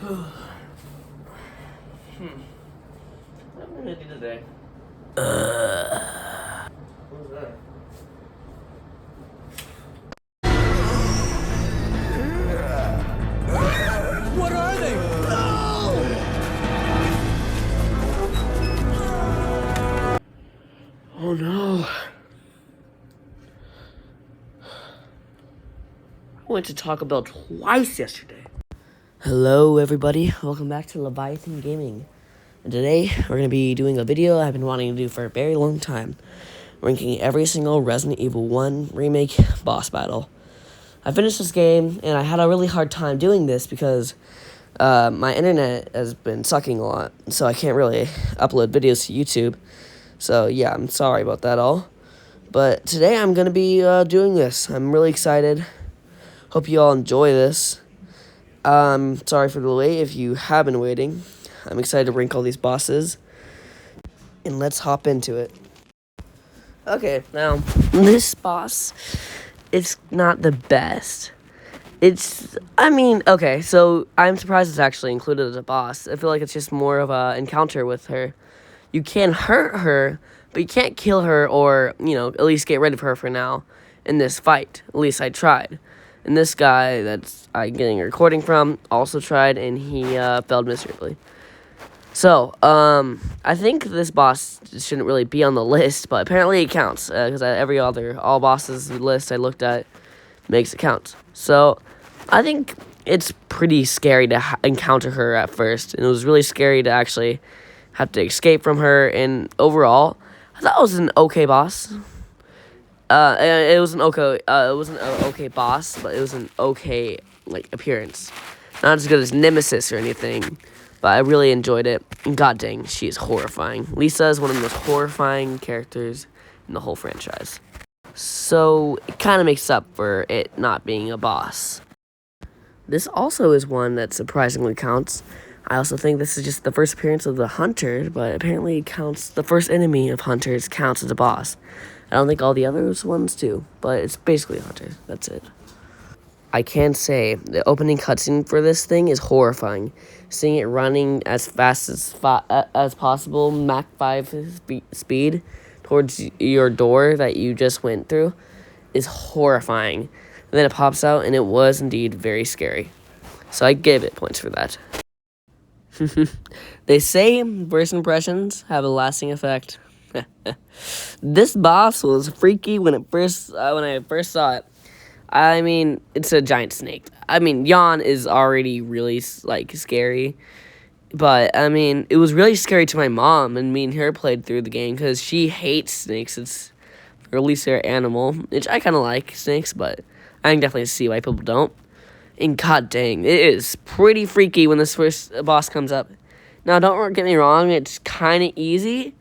What am I gonna do today? What was that? What are they? Oh no. I went to Taco Bell twice yesterday. Hello everybody, welcome back to Leviathan Gaming. And today we're going to be doing a video I've been wanting to do for a very long time. Ranking every single Resident Evil 1 Remake boss battle. I finished this game and I had a really hard time doing this because my internet has been sucking a lot. So I can't really upload videos to YouTube. So yeah, I'm sorry about that all. But today I'm going to be doing this. I'm really excited. Hope you all enjoy this. Sorry for the wait if you have been waiting. I'm excited to rank all these bosses. And let's hop into it. Okay, now, this boss, it's not the best. Okay, so I'm surprised it's actually included as a boss. I feel like it's just more of an encounter with her. You can hurt her, but you can't kill her or, at least get rid of her for now in this fight. At least I tried. And this guy that's I'm getting a recording from also tried, and he failed miserably. So, I think this boss shouldn't really be on the list, but apparently it counts, because all bosses list I looked at makes it count. So, I think it's pretty scary to encounter her at first, and it was really scary to actually have to escape from her, and overall, I thought it was an okay boss. It wasn't an okay boss, but it was an okay, appearance. Not as good as Nemesis or anything, but I really enjoyed it. And god dang, she is horrifying. Lisa is one of the most horrifying characters in the whole franchise. So, it kind of makes up for it not being a boss. This also is one that surprisingly counts. I also think this is just the first appearance of the Hunter, but apparently it counts. The first enemy of Hunters counts as a boss. I don't think all the other ones do, but it's basically a Hunter. That's it. I can say the opening cutscene for this thing is horrifying. Seeing it running as fast as possible, Mach 5 speed, towards your door that you just went through, is horrifying. And then it pops out, and it was indeed very scary. So I give it points for that. They say first impressions have a lasting effect. This boss was freaky when I first saw it. I mean, it's a giant snake. I mean, Yawn is already really scary, but I mean, it was really scary to my mom, and me and her played through the game because she hates snakes. It's her least favorite animal, which I kind of like snakes, but I can definitely see why people don't. And god dang, it is pretty freaky when this first boss comes up. Now, don't get me wrong, it's kind of easy,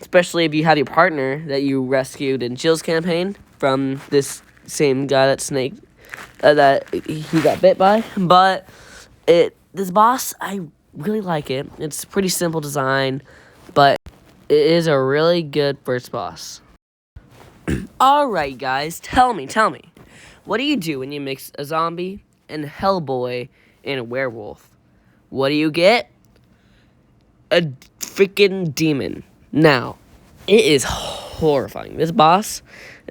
especially if you have your partner that you rescued in Jill's campaign from this same guy that he got bit by. But this boss, I really like it. It's pretty simple design, but it is a really good first boss. Alright guys, tell me, what do you do when you mix a zombie and Hellboy and a werewolf? What do you get? A freaking demon. Now, it is horrifying. This boss,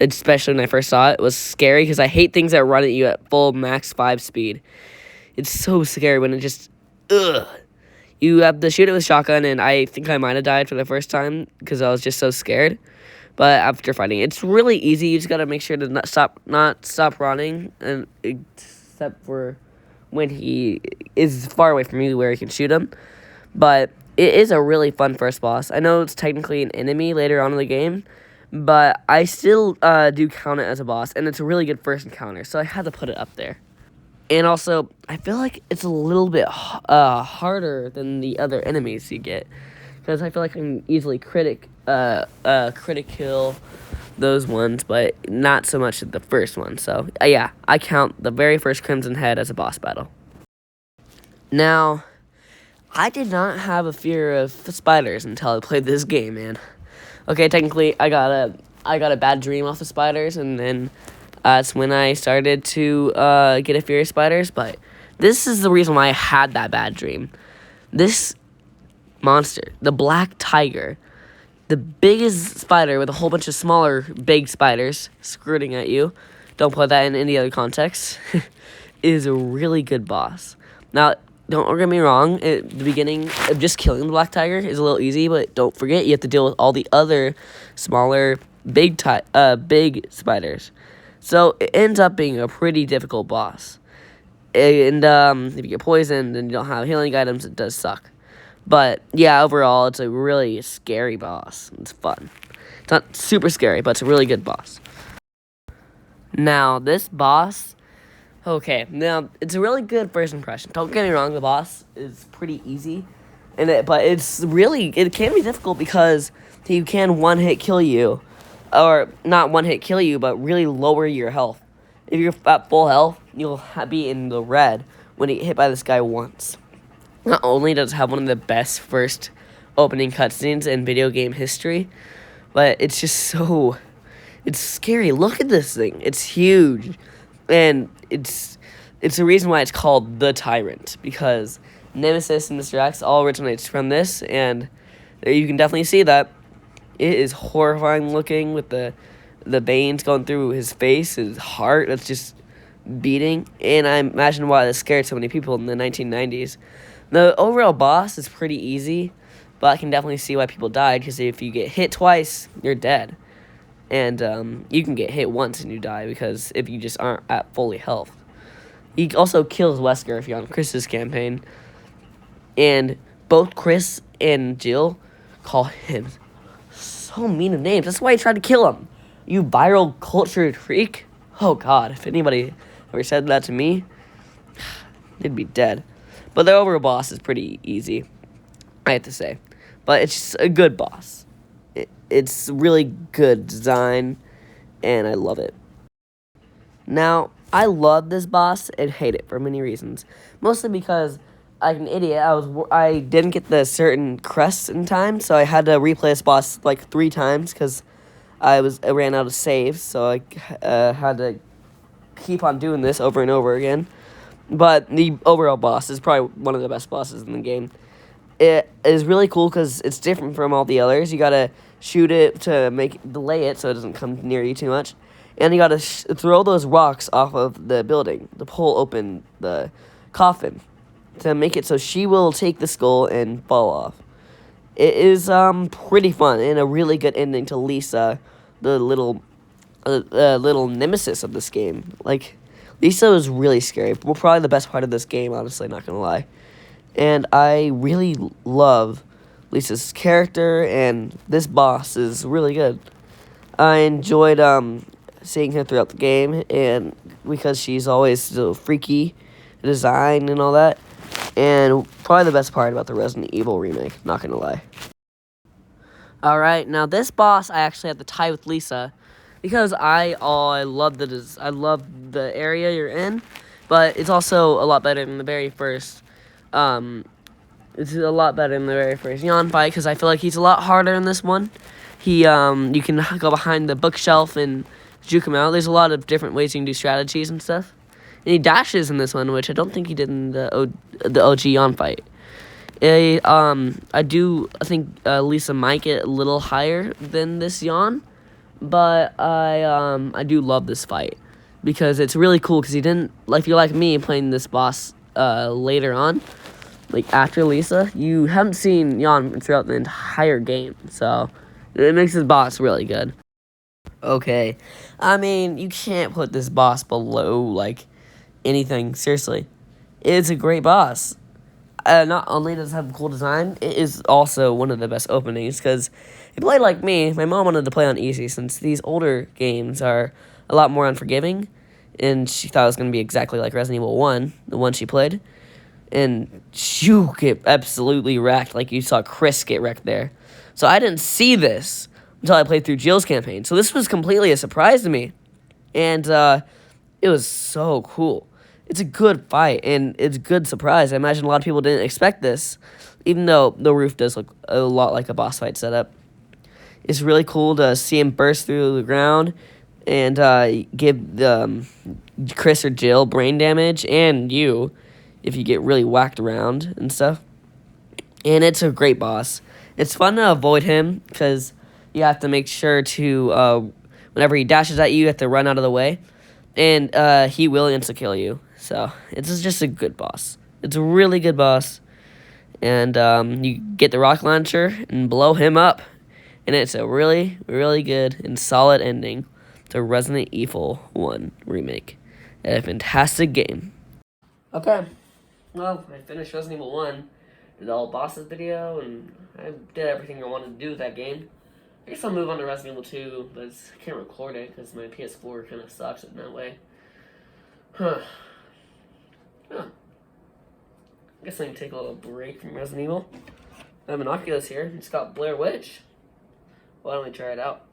especially when I first saw it, was scary because I hate things that run at you at full max 5 speed. It's so scary when it just, You have to shoot it with shotgun, and I think I might have died for the first time because I was just so scared. But after fighting, it's really easy. You just gotta make sure to not stop running, and except for when he is far away from you where you can shoot him. But it is a really fun first boss. I know it's technically an enemy later on in the game, but I still do count it as a boss, and it's a really good first encounter, so I had to put it up there. And also, I feel like it's a little bit harder than the other enemies you get, because I feel like I can easily critic kill those ones, but not so much the first one. So yeah, I count the very first Crimson Head as a boss battle. Now, I did not have a fear of spiders until I played this game, man. Okay, technically, I got a bad dream off the spiders, and then that's when I started to get a fear of spiders. But This is the reason why I had that bad dream. This monster, the black tiger, the biggest spider with a whole bunch of smaller big spiders skirting at you, don't put that in any other context, is a really good boss. Now, don't get me wrong, at the beginning of just killing the black tiger is a little easy, but don't forget you have to deal with all the other smaller big spiders. So it ends up being a pretty difficult boss. And if you get poisoned and you don't have healing items, it does suck. But yeah, overall, it's a really scary boss. It's fun. It's not super scary, but it's a really good boss. Now, this boss, okay, now it's a really good first impression. Don't get me wrong, the boss is pretty easy, but it can be difficult because he can one-hit kill you, or not one-hit kill you, but really lower your health. If you're at full health, you'll be in the red when you get hit by this guy once. Not only does it have one of the best first opening cutscenes in video game history, but it's just it's scary. Look at this thing. It's huge. And it's the reason why it's called the Tyrant, because Nemesis and Mr. X all originates from this, and you can definitely see that. It is horrifying looking with the veins going through his face, his heart that's just beating, and I imagine why this scared so many people in the 1990s. The overall boss is pretty easy, but I can definitely see why people died, because if you get hit twice, you're dead. And you can get hit once and you die, because if you just aren't at fully health. He also kills Wesker if you're on Chris's campaign. And both Chris and Jill call him so mean of names. That's why he tried to kill him. You viral cultured freak. Oh god, if anybody ever said that to me, they'd be dead. But the overall boss is pretty easy, I have to say. But it's just a good boss. It's really good design, and I love it. Now, I love this boss and hate it for many reasons. Mostly because, like an idiot, I didn't get the certain crests in time, so I had to replay this boss like 3 times because I ran out of saves, so I had to keep on doing this over and over again. But the overall boss is probably one of the best bosses in the game. It is really cool because it's different from all the others. You gotta shoot it to delay it so it doesn't come near you too much. And you gotta throw those rocks off of the building to pull open the coffin to make it so she will take the skull and fall off. It is pretty fun and a really good ending to Lisa, the little nemesis of this game. Like, Lisa was really scary. Well, probably the best part of this game, honestly, not gonna lie. And I really love Lisa's character, and this boss is really good. I enjoyed seeing her throughout the game, and because she's always so freaky design and all that. And probably the best part about the Resident Evil remake, not gonna lie. Alright, now this boss I actually have to tie with Lisa, because I love the area you're in, but it's also a lot better than the very first Yawn fight, because I feel like he's a lot harder in this one. You can go behind the bookshelf and juke him out. There's a lot of different ways you can do strategies and stuff. And he dashes in this one, which I don't think he did in the OG Yawn fight. I think Lisa might get a little higher than this Yawn, but I do love this fight because it's really cool. Because he didn't, like, if you're like me playing this boss later on, like after Lisa, you haven't seen Yawn throughout the entire game, so it makes this boss really good. Okay, I mean, you can't put this boss below like anything. Seriously, it's a great boss. Not only does it have a cool design, it is also one of the best openings, because if you play like me, my mom wanted to play on easy, since these older games are a lot more unforgiving, and she thought it was going to be exactly like Resident Evil 1, the one she played, and you get absolutely wrecked, like you saw Chris get wrecked there. So I didn't see this until I played through Jill's campaign, so this was completely a surprise to me, and it was so cool. It's a good fight, and it's a good surprise. I imagine a lot of people didn't expect this, even though the roof does look a lot like a boss fight setup. It's really cool to see him burst through the ground and give Chris or Jill brain damage, and you if you get really whacked around and stuff. And it's a great boss. It's fun to avoid him because you have to make sure to, whenever he dashes at you, you have to run out of the way. And he will insta-kill you. So it's just a good boss. It's a really good boss. And you get the rocket launcher and blow him up. And it's a really, really good and solid ending to Resident Evil 1 Remake. A fantastic game. Okay. Well, I finished Resident Evil 1. Did all bosses video, and I did everything I wanted to do with that game. I guess I'll move on to Resident Evil 2, but I can't record it because my PS4 kind of sucks in that way. Huh. I guess I can take a little break from Resident Evil. I have an Oculus here. It's got Blair Witch. Why don't we try it out?